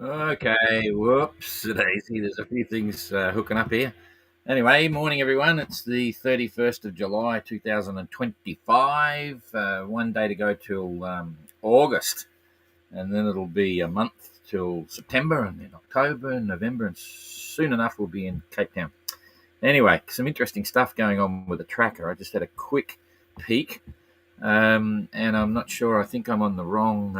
Okay, whoops, daisy. There's a few things hooking up here. Anyway, morning everyone. It's the 31st of July 2025. One day to go till August, and then it'll be a month till September, and then October and November, and soon enough we'll be in Cape Town. Anyway, some interesting stuff going on with the tracker. I just had a quick peek, and I'm not sure. I think I'm on the wrong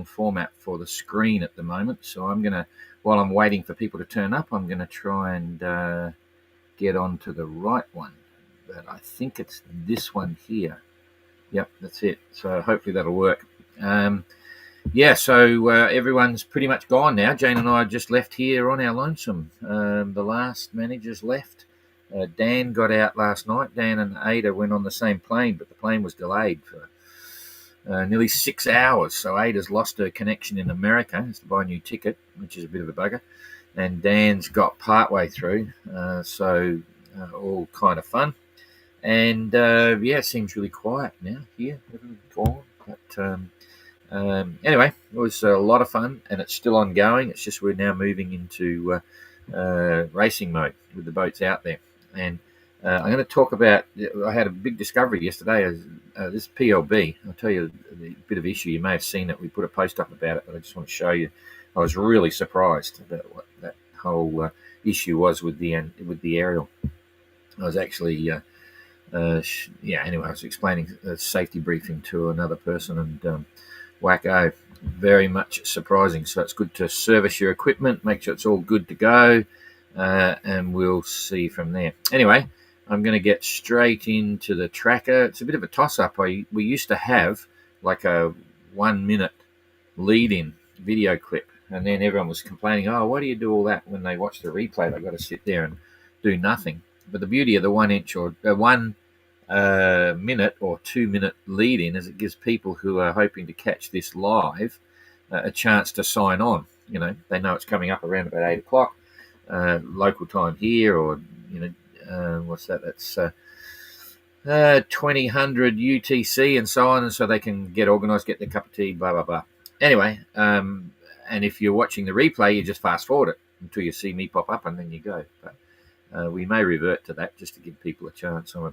format for the screen at the moment. So I'm gonna, while I'm waiting for people to turn up, I'm gonna try and get onto the right one. But I think it's this one here. Yep, that's it. So hopefully that'll work. So everyone's pretty much gone now. Jane and I just left here on our lonesome. The last managers left. Dan got out last night. Dan and Ada went on the same plane, but the plane was delayed for nearly 6 hours. So Ada's lost her connection in America, has to buy a new ticket, which is a bit of a bugger. And Dan's got partway through, all kind of fun. And it seems really quiet now here. Everyone's gone. But anyway, it was a lot of fun, and it's still ongoing. It's just we're now moving into racing mode with the boats out there. And I'm going to talk about. I had a big discovery yesterday. This PLB. I'll tell you a bit of issue. You may have seen it. We put a post up about it, but I just want to show you. I was really surprised about what that whole issue was with the aerial. I was actually. Anyway, I was explaining a safety briefing to another person, and wacko, very much surprising. So it's good to service your equipment, make sure it's all good to go, and we'll see from there. Anyway, I'm going to get straight into the tracker. It's a bit of a toss-up. We used to have like a 1 minute lead-in video clip, and then everyone was complaining, oh, why do you do all that? When they watch the replay, they've got to sit there and do nothing. But the beauty of the 1 inch or 1 minute or 2 minute lead in is it gives people who are hoping to catch this live a chance to sign on. You know, they know it's coming up around about 8 o'clock local time here, or what's that? That's 2000 UTC and so on, and so they can get organised, get their cup of tea, blah blah blah. Anyway, and if you're watching the replay, you just fast forward it until you see me pop up, and then you go. But we may revert to that just to give people a chance. I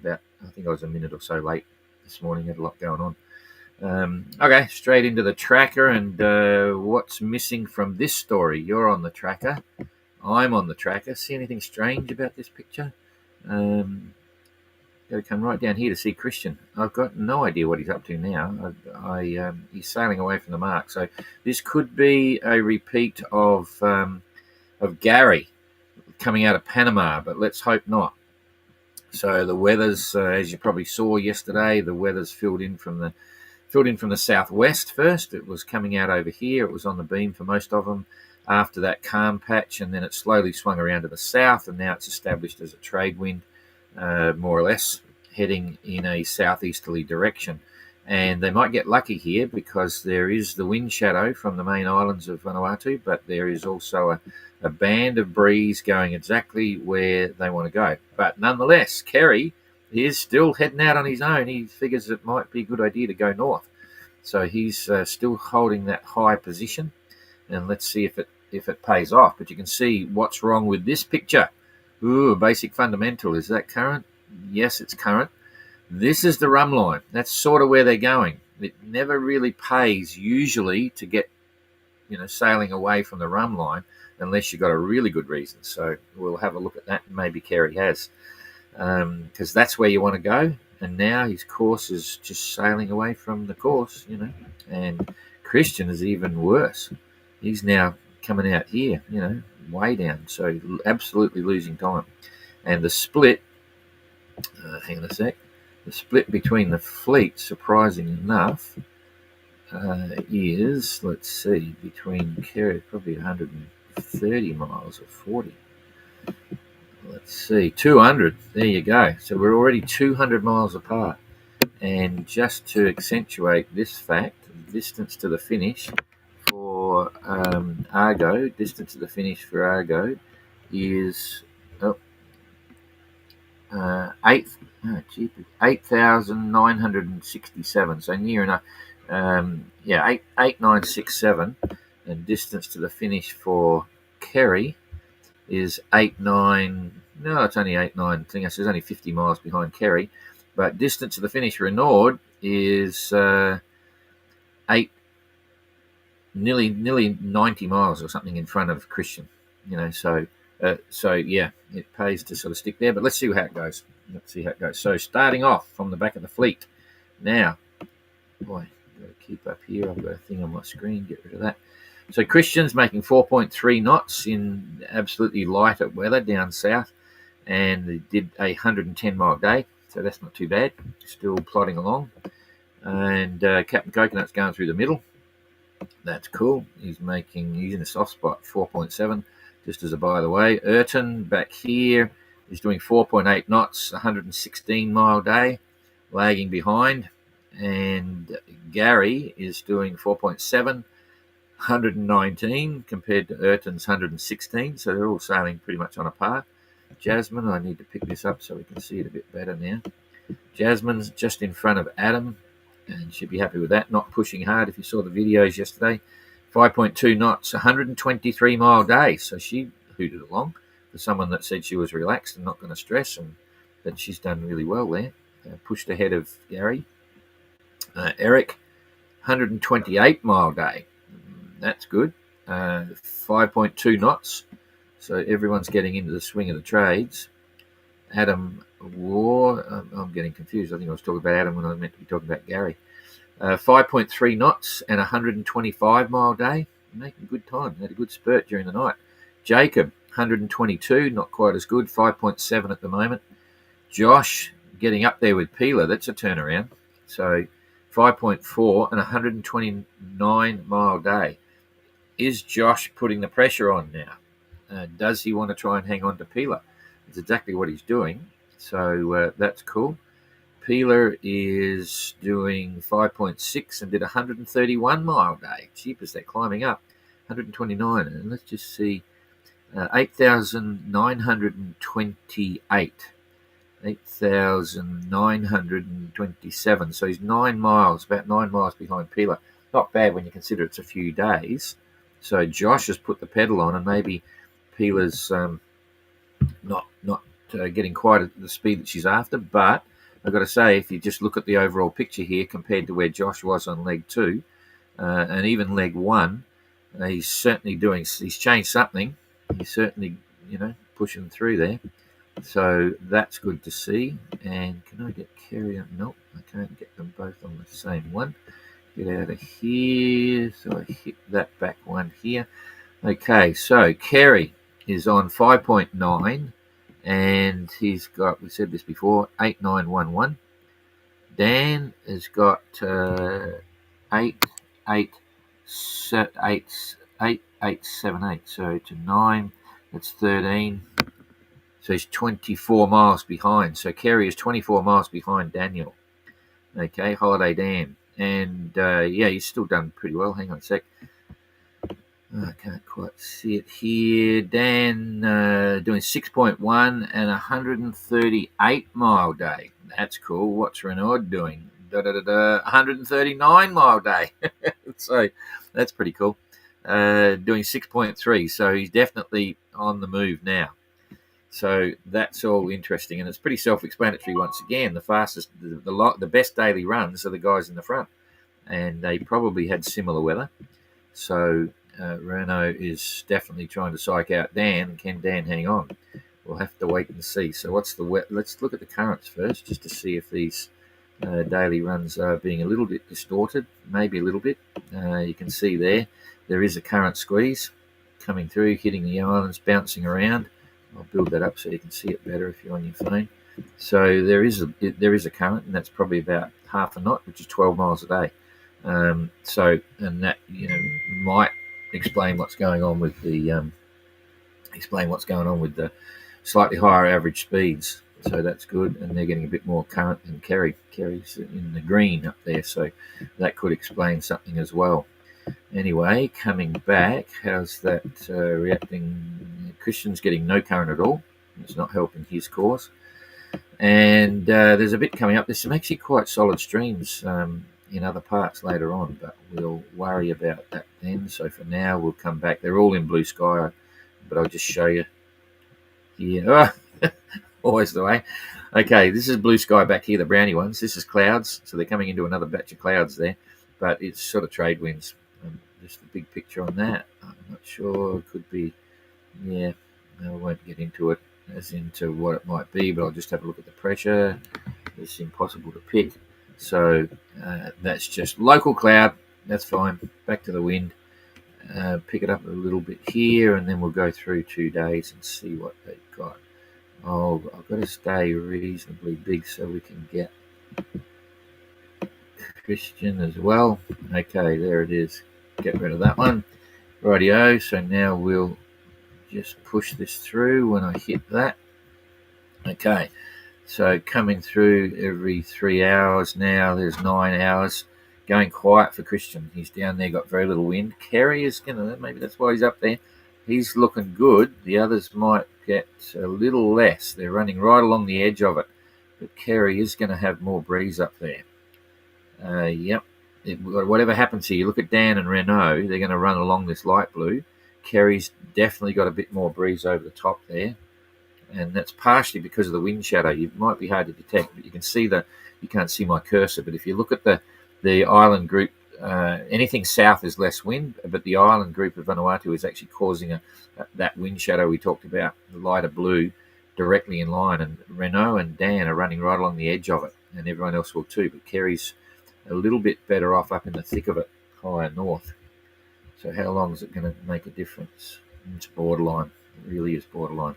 think I was a minute or so late this morning. Had a lot going on. Okay, straight into the tracker, and what's missing from this story? You're on the tracker. I'm on the tracker. See anything strange about this picture? Got to come right down here to see Christian. I've got no idea what he's up to now. He's sailing away from the mark. So this could be a repeat of Gary coming out of Panama, but let's hope not. So the weather's, as you probably saw yesterday, the weather's filled in from the southwest first. It was coming out over here. It was on the beam for most of them. After that calm patch, and then it slowly swung around to the south, and now it's established as a trade wind, more or less, heading in a southeasterly direction. And they might get lucky here because there is the wind shadow from the main islands of Vanuatu, but there is also a band of breeze going exactly where they want to go. But nonetheless, Kerry is still heading out on his own. He figures it might be a good idea to go north. So he's still holding that high position, and let's see if it pays off. But you can see what's wrong with this picture. Ooh, basic fundamental. Is that current? Yes, it's current. This is the rum line. That's sort of where they're going. It never really pays usually to get, sailing away from the rum line unless you've got a really good reason. So we'll have a look at that. Maybe Kerry has, because that's where you want to go. And now his course is just sailing away from the course, And Christian is even worse. He's now coming out here, way down. So absolutely losing time. And the split, hang on a sec. The split between the fleet, surprising enough, is, let's see, between Kerry, probably 130 miles or 40. Let's see, 200. There you go. So we're already 200 miles apart. And just to accentuate this fact, distance to the finish for Argo, is 8,967. So near enough. 8967. and distance to the finish for Kerry is 8.9. No, it's only 8.9. I think it's only 50 miles behind Kerry, but distance to the finish for Renaud is 8, nearly 90 miles or something in front of Christian. So yeah, it pays to sort of stick there. But let's see how it goes. So starting off from the back of the fleet now. Boy, I've got to keep up here. I've got a thing on my screen. Get rid of that. So Christian's making 4.3 knots in absolutely lighter weather down south, and he did a 110-mile day, so that's not too bad. Still plodding along. And Captain Coconut's going through the middle. That's cool. He's in a soft spot, 4.7, just as a by the way. Ayrton back here is doing 4.8 knots, 116-mile day, lagging behind. And Gary is doing 4.7, 119 compared to Ayrton's 116, so they're all sailing pretty much on a par. Jasmine, I need to pick this up so we can see it a bit better now. Jasmine's just in front of Adam, and she'd be happy with that, not pushing hard. If you saw the videos yesterday, 5.2 knots, 123-mile day, so she hooted along for someone that said she was relaxed and not going to stress, and that she's done really well there. Pushed ahead of Gary. Eric, 128-mile day. That's good. 5.2 knots. So everyone's getting into the swing of the trades. Adam War, I'm getting confused. I think I was talking about Adam when I meant to be talking about Gary. 5.3 knots and 125-mile day. Making good time. Had a good spurt during the night. Jacob, 122, not quite as good. 5.7 at the moment. Josh, getting up there with Peeler. That's a turnaround. So 5.4 and 129-mile day. Is Josh putting the pressure on now? Does he want to try and hang on to Peeler? It's exactly what he's doing. So that's cool. Peeler is doing 5.6 and did a 131-mile day. Jeepers, they're climbing up. 129. And let's just see. 8,928. 8,927. So he's 9 miles, about 9 miles behind Peeler. Not bad when you consider it's a few days. So Josh has put the pedal on, and maybe Peeler's not getting quite at the speed that she's after. But I've got to say, if you just look at the overall picture here compared to where Josh was on leg 2 and even leg 1, he's certainly he's changed something. He's certainly, pushing through there. So that's good to see. And can I get Kerry up? Nope, I can't get them both on the same one. Get out of here. So I hit that back one here. Okay, so Kerry is on 5.9, and he's got, we said this before, 8.911. Dan has got 8.878. So to 9, that's 13. So he's 24 miles behind. So Kerry is 24 miles behind Daniel. Okay, Holiday Dan. And, he's still done pretty well. Hang on a sec. I can't quite see it here. Dan doing 6.1 and 138-mile day. That's cool. What's Renaud doing? 139-mile day. So that's pretty cool. Doing 6.3. So he's definitely on the move now. So that's all interesting, and it's pretty self-explanatory once again. The fastest, the best daily runs are the guys in the front, and they probably had similar weather. So Renaud is definitely trying to psych out Dan. Can Dan hang on? We'll have to wait and see. So what's the wet? Let's look at the currents first, just to see if these daily runs are being a little bit distorted, maybe a little bit. You can see there is a current squeeze coming through, hitting the islands, bouncing around. I'll build that up so you can see it better if you're on your phone. So there is a current, and that's probably about half a knot, which is 12 miles a day. And that might explain what's going on with the slightly higher average speeds. So that's good, and they're getting a bit more current than Kerry. Kerry's in the green up there, so that could explain something as well. Anyway, coming back, how's that reacting? Christian's getting no current at all. It's not helping his cause. And there's a bit coming up. There's some actually quite solid streams in other parts later on, but we'll worry about that then. So for now, we'll come back. They're all in blue sky, but I'll just show you here. Oh, always the way. Okay, this is blue sky back here, the brownie ones. This is clouds, so they're coming into another batch of clouds there, but it's sort of trade winds. Just a big picture on that. I'm not sure. It could be, yeah, I won't get into it as into what it might be, but I'll just have a look at the pressure. It's impossible to pick. So that's just local cloud. That's fine. Back to the wind. Pick it up a little bit here, and then we'll go through 2 days and see what they've got. Oh, I've got to stay reasonably big so we can get Christian as well. Okay, there it is. Get rid of that one. Rightio. So now we'll just push this through when I hit that. Okay. So coming through every 3 hours now. There's 9 hours. Going quiet for Christian. He's down there, got very little wind. Kerry is going to, maybe that's why he's up there. He's looking good. The others might get a little less. They're running right along the edge of it. But Kerry is going to have more breeze up there. Yep. Whatever happens here, you look at Dan and Renault, they're going to run along this light blue. Kerry's definitely got a bit more breeze over the top there. And that's partially because of the wind shadow. It might be hard to detect, but you can see you can't see my cursor. But if you look at the island group, anything south is less wind, but the island group of Vanuatu is actually causing that wind shadow we talked about, the lighter blue, directly in line. And Renault and Dan are running right along the edge of it, and everyone else will too. But Kerry's a little bit better off up in the thick of it, higher north. So how long is it going to make a difference? It's borderline. It really is borderline.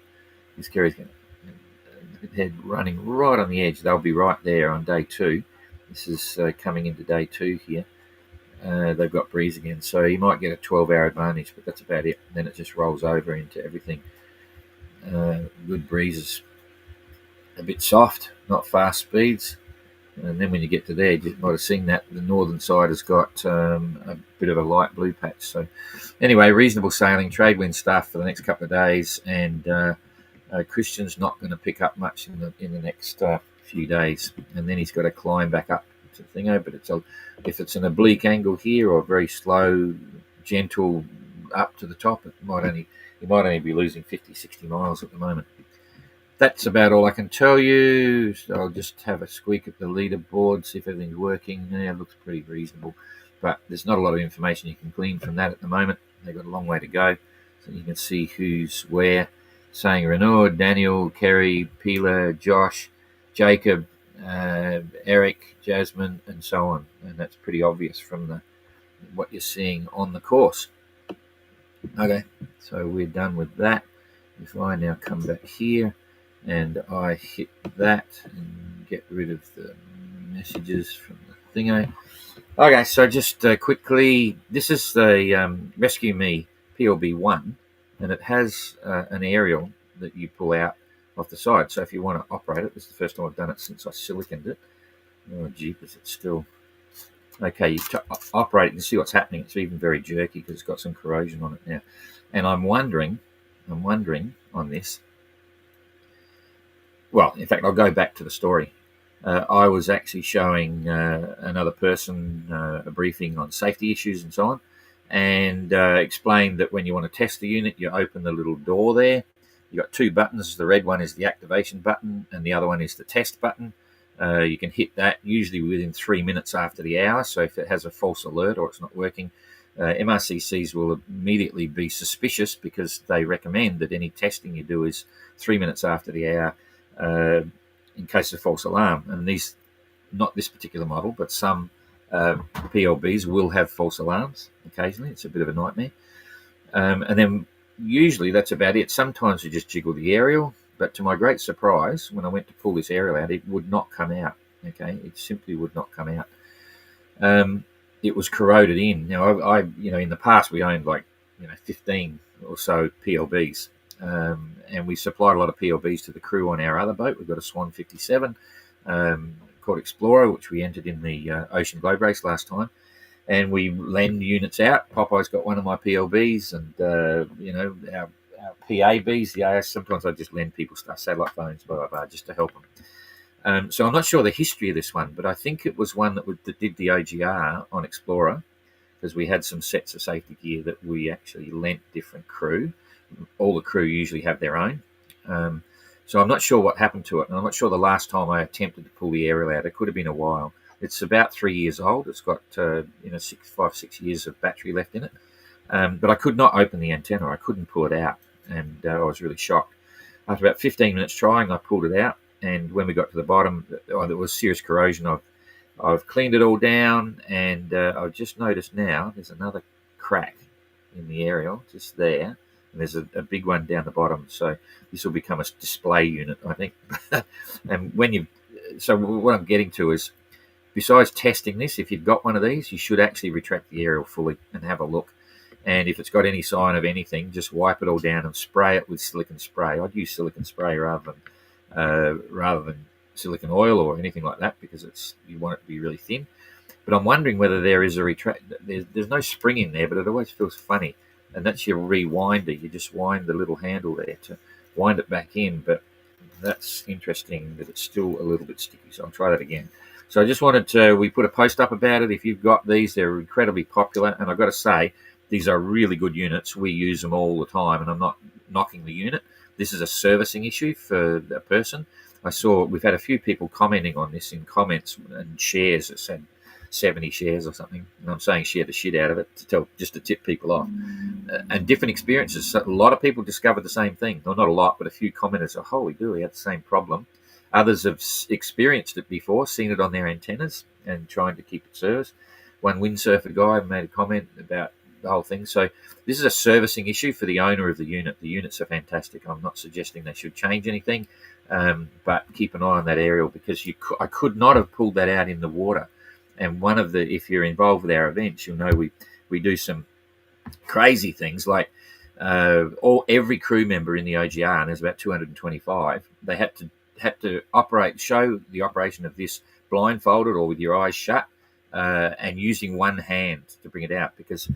This Kerry's going to head running right on the edge. They'll be right there on day 2. This is coming into day 2 here. They've got breeze again, so you might get a 12-hour advantage, but that's about it. And then it just rolls over into everything. Good breezes. A bit soft, not fast speeds. And then when you get to there, you might have seen that the northern side has got a bit of a light blue patch. So anyway, reasonable sailing, trade wind stuff for the next couple of days, and Christian's not going to pick up much in the next few days, and then he's got to climb back up to the thingo. But if it's an oblique angle here or very slow, gentle up to the top, he might only be losing 50, 60 miles at the moment. That's about all I can tell you. So I'll just have a squeak at the leaderboard, see if everything's working. Yeah, it looks pretty reasonable, but there's not a lot of information you can glean from that at the moment. They've got a long way to go, so you can see who's where. Saying Renaud, Daniel, Kerry, Pila, Josh, Jacob, Eric, Jasmine, and so on. And that's pretty obvious from what you're seeing on the course. Okay, so we're done with that. If I now come back here and I hit that and get rid of the messages from the thingo. Okay, so just quickly, this is the Rescue Me PLB 1, and it has an aerial that you pull out off the side. So if you want to operate it, this is the first time I've done it since I siliconed it. Oh, jeepers, it's still... Okay, you operate it and see what's happening. It's even very jerky because it's got some corrosion on it now. And I'm wondering on this. Well, in fact, I'll go back to the story. I was actually showing another person a briefing on safety issues and so on, and explained that when you want to test the unit, you open the little door there. You've got 2 buttons. The red one is the activation button, and the other one is the test button. You can hit that usually within 3 minutes after the hour. So if it has a false alert or it's not working, MRCCs will immediately be suspicious because they recommend that any testing you do is 3 minutes after the hour in case of false alarm. And these, not this particular model, but some PLBs will have false alarms occasionally. It's a bit of a nightmare. And then usually that's about it. Sometimes you just jiggle the aerial, but to my great surprise, when I went to pull this aerial out, it would not come out. Okay, it simply would not come out. It was corroded in. Now, I in the past we owned 15 or so PLBs, and we supplied a lot of PLBs to the crew on our other boat. We've got a Swan 57 called Explorer, which we entered in the Ocean Globe Race last time, and we lend units out. Popeye's got one of my PLBs, and our PABs, the AS. Sometimes I just lend people stuff, satellite phones, blah blah blah, just to help them. So I'm not sure the history of this one, but I think it was one that did the OGR on Explorer, because we had some sets of safety gear that we actually lent different crew. All the crew usually have their own. So I'm not sure what happened to it, and I'm not sure the last time I attempted to pull the aerial out. It could have been a while. It's about 3 years old. It's got 6 years of battery left in it. But I could not open the antenna. I couldn't pull it out, and I was really shocked. After about 15 minutes trying, I pulled it out, and when we got to the bottom, there was serious corrosion. I've cleaned it all down, and I've just noticed now there's another crack in the aerial just there, and there's a big one down the bottom. So this will become a display unit, I think. And so what I'm getting to is, besides testing this, if you've got one of these, you should actually retract the aerial fully and have a look. And if it's got any sign of anything, just wipe it all down and spray it with silicon spray. I'd use silicon spray rather than silicon oil or anything like that, because you want it to be really thin. But I'm wondering whether there is a retract. There's no spring in there, but it always feels funny. And that's your rewinder. You just wind the little handle there to wind it back in. But that's interesting that it's still a little bit sticky. So I'll try that again. So I just wanted to, we put a post up about it. If you've got these, they're incredibly popular. And I've got to say, these are really good units. We use them all the time, and I'm not knocking the unit. This is a servicing issue for a person. I saw we've had a few people commenting on this in comments and shares. It said 70 shares or something, and I'm saying share the shit out of it just to tip people off. And different experiences. So a lot of people discovered the same thing. Well, not a lot, but a few commenters said, "Holy do, we had the same problem." Others have experienced it before, seen it on their antennas, and trying to keep it serviced. One windsurfer guy made a comment about the whole thing. So this is a servicing issue for the owner of the unit. The units are fantastic. I'm not suggesting they should change anything, but keep an eye on that aerial, because I could not have pulled that out in the water. And if you're involved with our events, you'll know we do some crazy things, like every crew member in the OGR, and there's about 225, they had to show the operation of this blindfolded or with your eyes shut, and using one hand to bring it out, because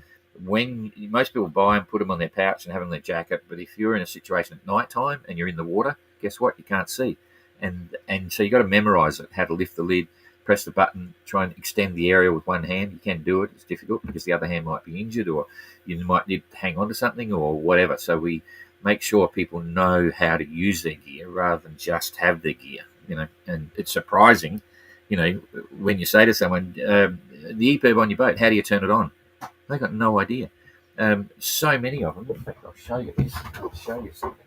when most people buy them, put them on their pouch and have them in their jacket, but if you're in a situation at night time and you're in the water, guess what? You can't see, and so you got to memorize it, how to lift the lid, press the button, try and extend the aerial with one hand. You can do it. It's difficult because the other hand might be injured, or you might need to hang on to something or whatever. So we make sure people know how to use their gear rather than just have their gear, and it's surprising, when you say to someone, the EPIRB on your boat, how do you turn it on? They got no idea. So many of them. In fact, I'll show you this. I'll show you something.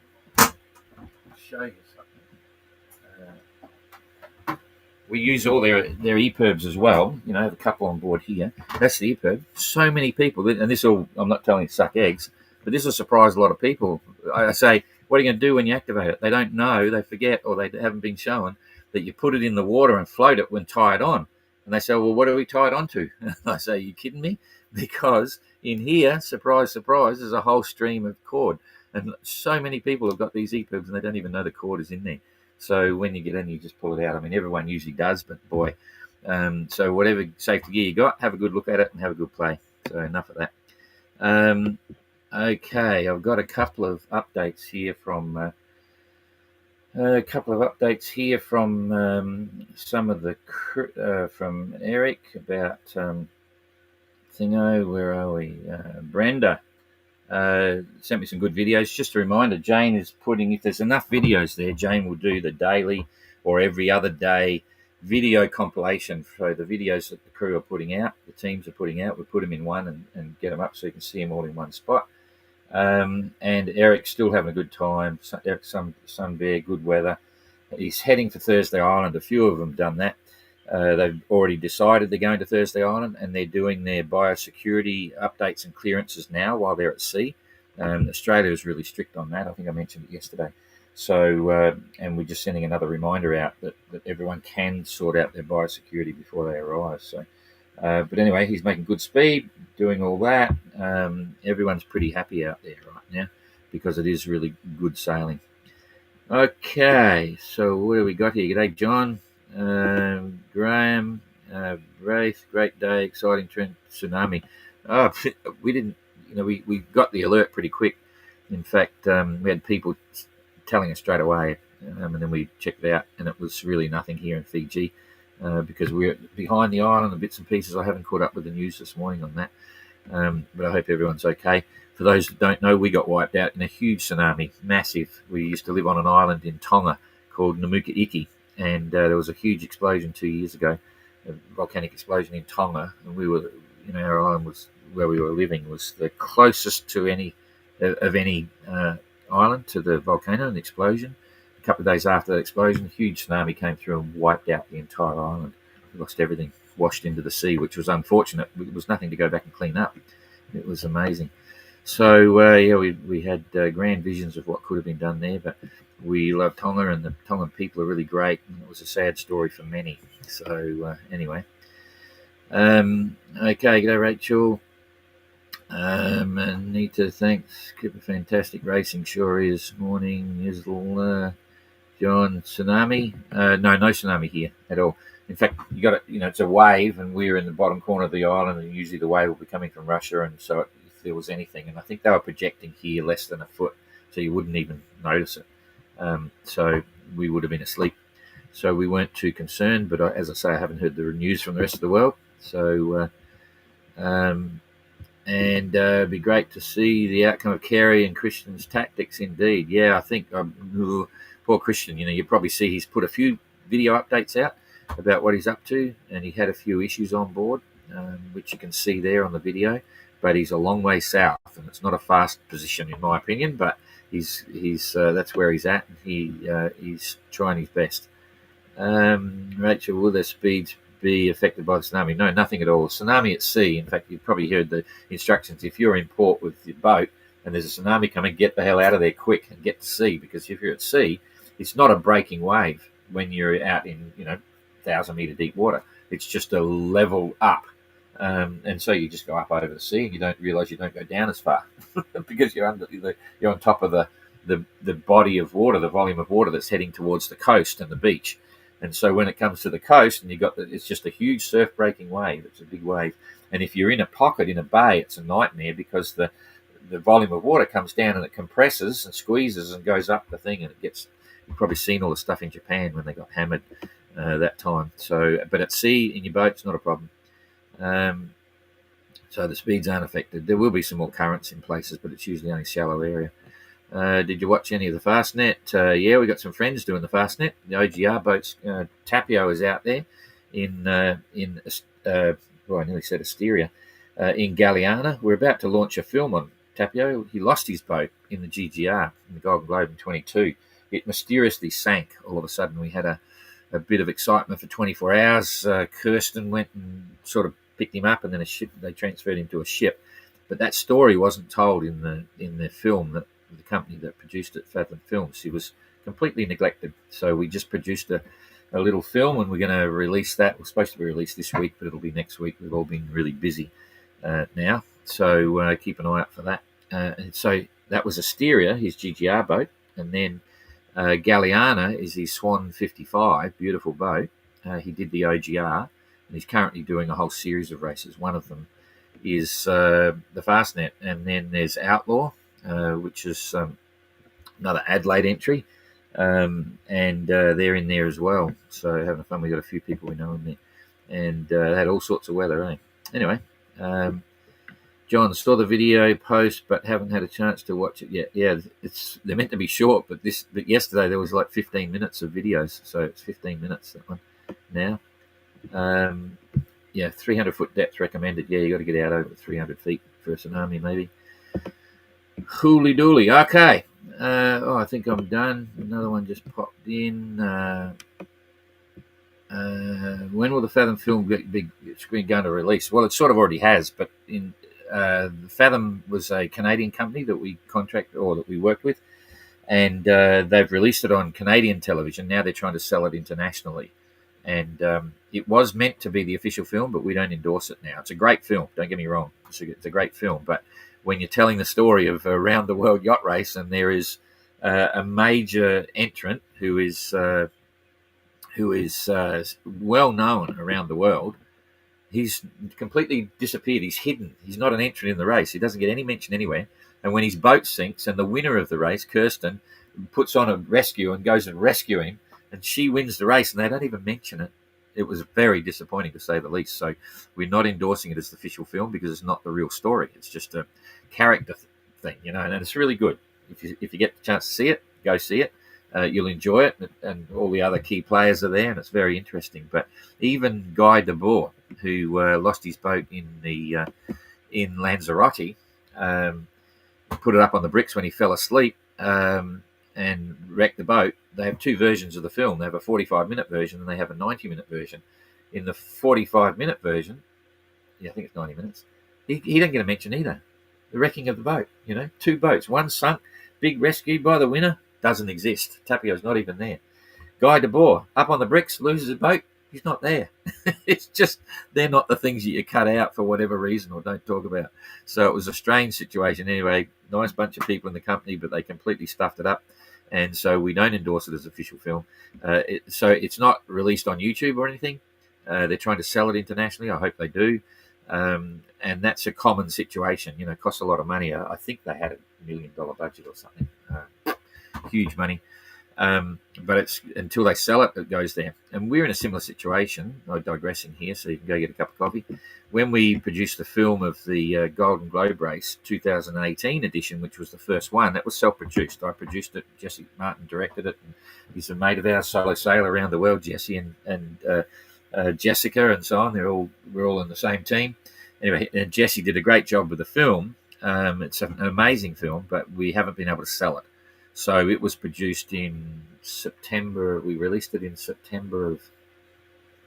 We use all their EPIRBs as well. I have a couple on board here. That's the EPIRB. So many people, and I'm not telling you to suck eggs, but this will surprise a lot of people. I say, what are you going to do when you activate it? They don't know, they forget, or they haven't been shown that you put it in the water and float it when tied on. And they say, well, what are we tied onto? I say, are you kidding me? Because in here, surprise, surprise, there's a whole stream of cord. And so many people have got these EPIRBs and they don't even know the cord is in there. So when you get in, you just pull it out. I mean, everyone usually does, but boy. So whatever safety gear you got, have a good look at it and have a good play. So enough of that. Okay, I've got a couple of updates here from some of the from Eric about Thingo. Where are we? Brenda sent me some good videos. Just a reminder, Jane is putting, if there's enough videos there, Jane will do the daily or every other day video compilation. So the videos that the crew are putting out, the teams are putting out, we put them in one and get them up so you can see them all in one spot. And Eric's still having a good time. Sun Bear, good weather. He's heading for Thursday Island. A few of them done that. They've already decided they're going to Thursday Island, and they're doing their biosecurity updates and clearances now while they're at sea. Australia is really strict on that. I think I mentioned it yesterday. So, and we're just sending another reminder out that everyone can sort out their biosecurity before they arrive. So, but anyway, he's making good speed, doing all that. Everyone's pretty happy out there right now because it is really good sailing. Okay, so what do we got here? G'day, John. Graham, Wraith, great day, exciting tsunami. We didn't, we got the alert pretty quick. In fact, we had people telling us straight away and then we checked it out, and it was really nothing here in Fiji, because we're behind the island. The bits and pieces, I haven't caught up with the news this morning on that, but I hope everyone's okay. For those that don't know, we got wiped out in a huge tsunami, massive. We used to live on an island in Tonga called Namuka, and there was a huge explosion 2 years ago, a volcanic explosion in Tonga, and we were, our island was where we were living was the closest to any island to the volcano and the explosion. A couple of days after the explosion, a huge tsunami came through and wiped out the entire island. We lost everything, washed into the sea, which was unfortunate. There was nothing to go back and clean up. It was amazing. So, we had grand visions of what could have been done there, but we love Tonga, and the Tongan people are really great, and it was a sad story for many. So, anyway. Okay, g'day, Rachel. And need to thank Skipper Fantastic Racing, sure is. Morning, Isle, John. Tsunami? No tsunami here at all. In fact, you got it. It's a wave, and we're in the bottom corner of the island, and usually the wave will be coming from Russia, and so if there was anything, and I think they were projecting here less than a foot, so you wouldn't even notice it. So we would have been asleep, so we weren't too concerned. But as I say, I haven't heard the news from the rest of the world, so. And it'd be great to see the outcome of Kerry and Christian's tactics. Indeed, yeah, I think poor Christian. You probably see he's put a few video updates out about what he's up to, and he had a few issues on board, which you can see there on the video. But he's a long way south, and it's not a fast position in my opinion. But he's that's where he's at, and he's trying his best. Rachel, will their speeds be affected by the tsunami? No, nothing at all. Tsunami at sea, in fact, you've probably heard the instructions. If you're in port with your boat and there's a tsunami coming, get the hell out of there quick and get to sea, because if you're at sea, it's not a breaking wave when you're out in 1,000-meter deep water. It's just a level up, and so you just go up over the sea, and you don't realise you don't go down as far because you're on top of the body of water, the volume of water that's heading towards the coast and the beach. And so when it comes to the coast, and it's just a huge surf-breaking wave. It's a big wave. And if you're in a pocket in a bay, it's a nightmare, because the volume of water comes down and it compresses and squeezes and goes up the thing, and it gets. You've probably seen all the stuff in Japan when they got hammered that time. So, but at sea in your boat, it's not a problem. So the speeds aren't affected. There will be some more currents in places, but it's usually only a shallow area. Did you watch any of the Fastnet? Yeah, we got some friends doing the Fastnet. The OGR boats. Tapio is out there in I nearly said Asteria, in Galiana. We're about to launch a film on Tapio. He lost his boat in the GGR, in the Golden Globe in 22. It mysteriously sank all of a sudden. We had a bit of excitement for 24 hours. Kirsten went and sort of picked him up, and then they transferred him to a ship. But that story wasn't told in the film that the company that produced it, Fathom Films. She was completely neglected. So we just produced a little film, and we're going to release that. We're supposed to be released this week, but it'll be next week. We've all been really busy now. So keep an eye out for that. And so that was Asteria, his GGR boat. And then Galiana is his Swan 55, beautiful boat. He did the OGR, and he's currently doing a whole series of races. One of them is the Fastnet. And then there's Outlaw, which is another Adelaide entry, and they're in there as well. So having fun. We got a few people we know in there, and they had all sorts of weather. Anyway, John, saw the video post, but haven't had a chance to watch it yet. Yeah, they're meant to be short, but yesterday there was like 15 minutes of videos, so it's 15 minutes that one now. 300-foot depth recommended. Yeah, you got to get out over 300 feet for a tsunami, maybe. Hooly dooly. Okay. I think I'm done. Another one just popped in. When will the Fathom film big screen going to release? Well, it sort of already has, but Fathom was a Canadian company that we worked with, and they've released it on Canadian television. Now they're trying to sell it internationally, and it was meant to be the official film, but we don't endorse it now. It's a great film. Don't get me wrong. It's a great film, but when you're telling the story of a round the world yacht race, and there is a major entrant who is well known around the world, he's completely disappeared. He's hidden. He's not an entrant in the race. He doesn't get any mention anywhere. And when his boat sinks, and the winner of the race, Kirsten, puts on a rescue and goes and rescue him, and she wins the race, and they don't even mention it. It was very disappointing, to say the least. So we're not endorsing it as the official film because it's not the real story. It's just a character thing, and it's really good. If you get the chance to see it, go see it. You'll enjoy it, and all the other key players are there, and it's very interesting. But even Guy Debord, who lost his boat in Lanzarote, put it up on the bricks when he fell asleep and wrecked the boat. They have two versions of the film. They have a 45-minute version and they have a 90-minute version. In the 45-minute version, I think it's 90 minutes, he didn't get a mention either. The wrecking of the boat, two boats, one sunk, big rescue by the winner, doesn't exist. Tapio's not even there. Guy Debord, up on the bricks, loses a boat, he's not there. It's just, they're not the things that you cut out for whatever reason or don't talk about. So it was a strange situation. Anyway, nice bunch of people in the company, but they completely stuffed it up. And so we don't endorse it as official film. So it's not released on YouTube or anything. They're trying to sell it internationally. I hope they do. And that's a common situation. It costs a lot of money. I think they had $1 million budget or something. Huge money. But it's until they sell it, it goes there. And we're in a similar situation. I'm digressing here, so you can go get a cup of coffee. When we produced the film of the Golden Globe race 2018 edition, which was the first one, that was self-produced. I produced it. Jesse Martin directed it. And he's a mate of ours, solo sailor around the world, Jesse and Jessica and so on. We're all in the same team. Anyway, and Jesse did a great job with the film. It's an amazing film, but we haven't been able to sell it. So it was produced in September. We released it in September of,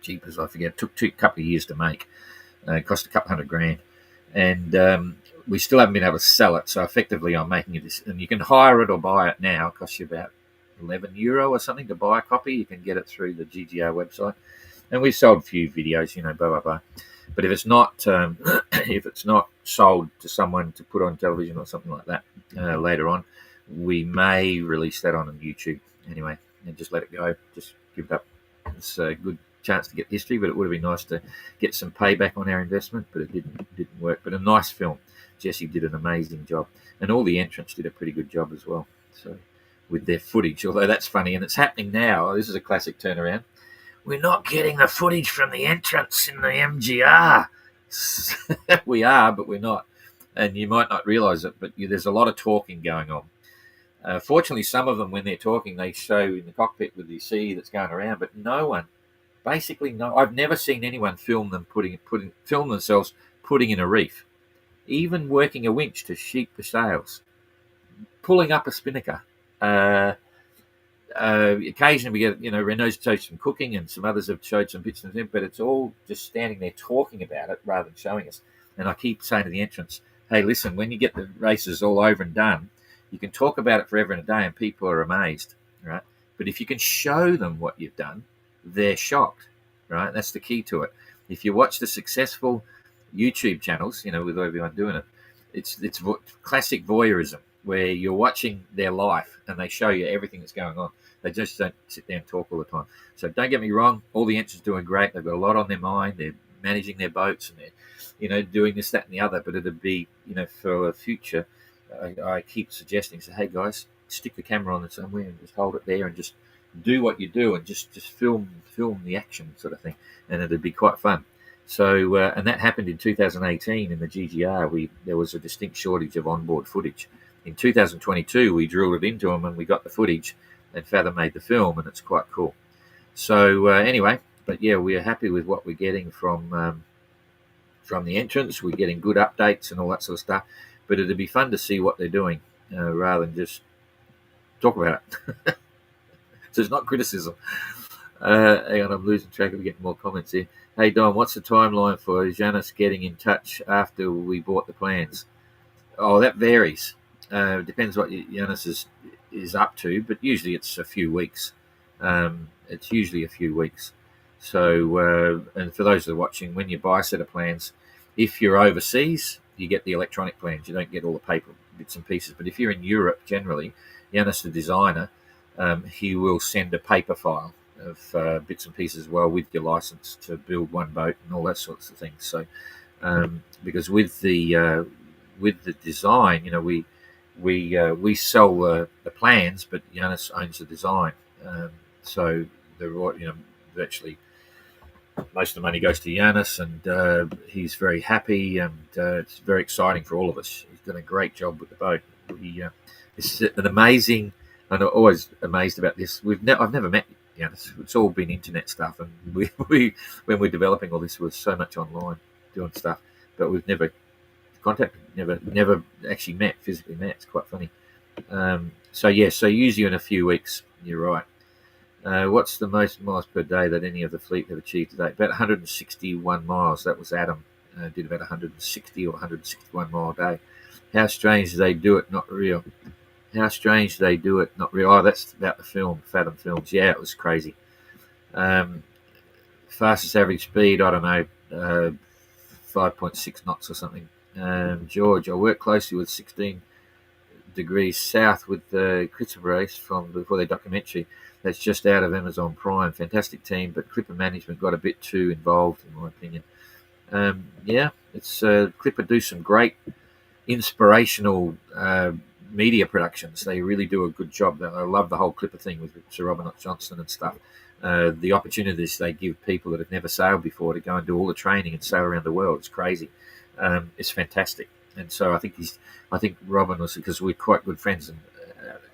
jeepers, I forget. It took a couple of years to make. It cost a couple $100,000. And we still haven't been able to sell it. So effectively I'm making it, and you can hire it or buy it now. It costs you about €11 or something to buy a copy. You can get it through the GGR website. And we've sold a few videos, blah, blah, blah. But if it's not sold to someone to put on television or something like that later on, we may release that on YouTube anyway, and just let it go. Just give it up. It's a good chance to get history, but it would have been nice to get some payback on our investment, but it didn't work. But a nice film. Jesse did an amazing job, and all the entrants did a pretty good job as well. So with their footage, although that's funny, and it's happening now. This is a classic turnaround. We're not getting the footage from the entrants in the MGR. We are, but we're not. And you might not realise it, but there's a lot of talking going on. Fortunately, some of them, when they're talking, they show in the cockpit with the sea that's going around, but I've never seen anyone film themselves putting in a reef, even working a winch to sheet the sails, pulling up a spinnaker. Occasionally we get, Renault's showed some cooking and some others have showed some bits and things, but it's all just standing there talking about it rather than showing us. And I keep saying to the entrants, hey, listen, when you get the races all over and done, you can talk about it forever and a day and people are amazed, right? But if you can show them what you've done, they're shocked, right? That's the key to it. If you watch the successful YouTube channels, with everyone doing it, it's classic voyeurism where you're watching their life and they show you everything that's going on. They just don't sit there and talk all the time. So don't get me wrong, all the entrants are doing great. They've got a lot on their mind. They're managing their boats and they're, doing this, that, and the other. But it'd be, for a future, I keep suggesting, say, hey guys, stick the camera on it somewhere and just hold it there and just do what you do and just film the action sort of thing, and it'd be quite fun. So and that happened in 2018 in the GGR. There was a distinct shortage of onboard footage. In 2022 we drilled it into them and we got the footage, and Fathom made the film, and it's quite cool. So anyway, but yeah, we're happy with what we're getting from the entrants. We're getting good updates and all that sort of stuff. But it'd be fun to see what they're doing rather than just talk about it. So it's not criticism. Hang on, I'm losing track of getting more comments here. Hey, Don, what's the timeline for Janice getting in touch after we bought the plans? Oh, that varies. Depends what Janice is up to, but usually it's a few weeks. It's usually a few weeks. So, and for those that are watching, when you buy a set of plans, if you're overseas, you get the electronic plans. You don't get all the paper bits and pieces. But if you're in Europe, generally, Yanis, the designer, he will send a paper file of bits and pieces as well with your license to build one boat and all that sorts of things. So, because with the design, we sell the plans, but Yanis owns the design. So the virtually most of the money goes to Yanis, and he's very happy, and it's very exciting for all of us. He's done a great job with the boat. It's an amazing, and I'm always amazed about this. I've never met Yanis. It's all been internet stuff, and we when we're developing all this, was so much online doing stuff, but we've never contacted, never actually physically met. It's quite funny. So usually in a few weeks. You're right. What's the most miles per day that any of the fleet have achieved today? About 161 miles. That was Adam. Did about 160 or 161 mile a day. How strange they do it, not real. How strange they do it, not real. Oh, that's about the film, Fathom Films. Yeah, it was crazy. Fastest average speed, I don't know, 5.6 knots or something. George, I work closely with 16 degrees south with the Christopher race from before their documentary. That's just out of Amazon Prime. Fantastic team, but Clipper management got a bit too involved, in my opinion. It's Clipper do some great inspirational media productions. They really do a good job. I love the whole Clipper thing with Sir Robert Johnson and stuff. The opportunities they give people that have never sailed before to go and do all the training and sail around the world. It's crazy. It's fantastic. And so I think Robin was, because we're quite good friends,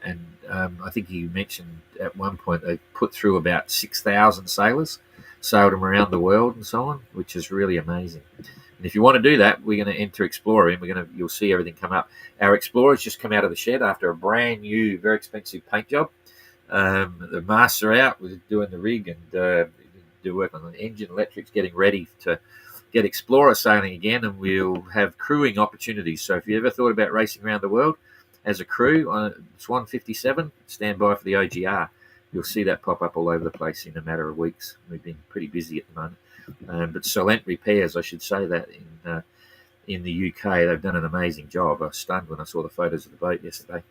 and I think he mentioned at one point they put through about 6,000 sailors, sailed them around the world and so on, which is really amazing. And if you want to do that, we're going to enter Explorer, and you'll see everything come up. Our Explorer's just come out of the shed after a brand new, very expensive paint job. The masts are out. We're doing the rig and do work on the engine, electrics, getting ready to get Explorer sailing again, and we'll have crewing opportunities. So if you ever thought about racing around the world as a crew on Swan 57, stand by for the OGR. You'll see that pop up all over the place in a matter of weeks. We've been pretty busy at the moment. But Solent Repairs, I should say that in the UK, they've done an amazing job. I was stunned when I saw the photos of the boat yesterday.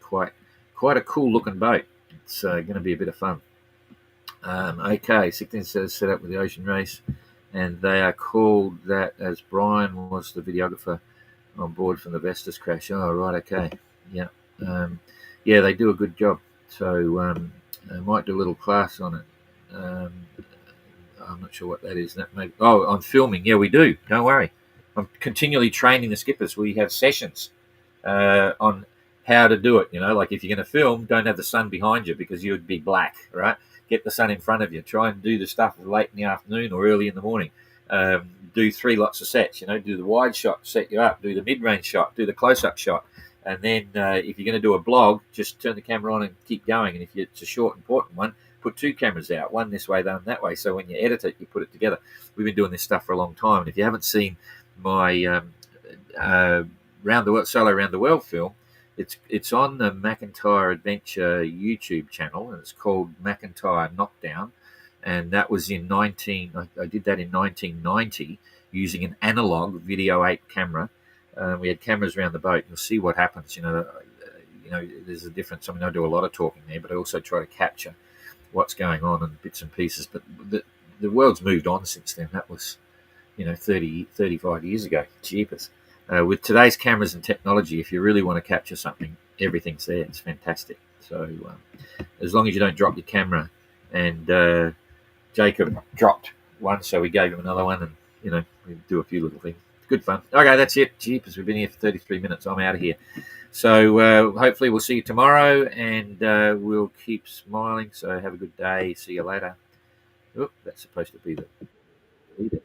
Quite a cool looking boat. It's going to be a bit of fun. Okay, 16 says set up with the Ocean Race, and they are called that as Brian was the videographer on board from the Vestas crash. Oh, right, okay. Yeah. They do a good job. So I might do a little class on it. I'm not sure what that is. On filming. Yeah, we do. Don't worry. I'm continually training the skippers. We have sessions on how to do it. Like if you're going to film, don't have the sun behind you because you would be black, right? Get the sun in front of you. Try and do the stuff late in the afternoon or early in the morning. Do 3 lots of sets. Do the wide shot, set you up. Do the mid-range shot. Do the close-up shot. And then if you're going to do a blog, just turn the camera on and keep going. And if it's a short, important one, put 2 cameras out, one this way, one that way. So when you edit it, you put it together. We've been doing this stuff for a long time. And if you haven't seen my solo around the world film, it's on the McIntyre Adventure YouTube channel, and it's called McIntyre Knockdown. And that was I did that in 1990 using an analog Video 8 camera. We had cameras around the boat. You'll see what happens. There's a difference. I mean, I do a lot of talking there, but I also try to capture what's going on and bits and pieces. But the world's moved on since then. That was, 35 years ago. Jeepers. With today's cameras and technology, if you really want to capture something, everything's there. It's fantastic. So as long as you don't drop your camera, and Jacob dropped one, so we gave him another one, and we do a few little things. Good fun. Okay, that's it. Jeepers, we've been here for 33 minutes. I'm out of here. So hopefully we'll see you tomorrow, and we'll keep smiling. So have a good day. See you later. Oop, that's supposed to be the leader.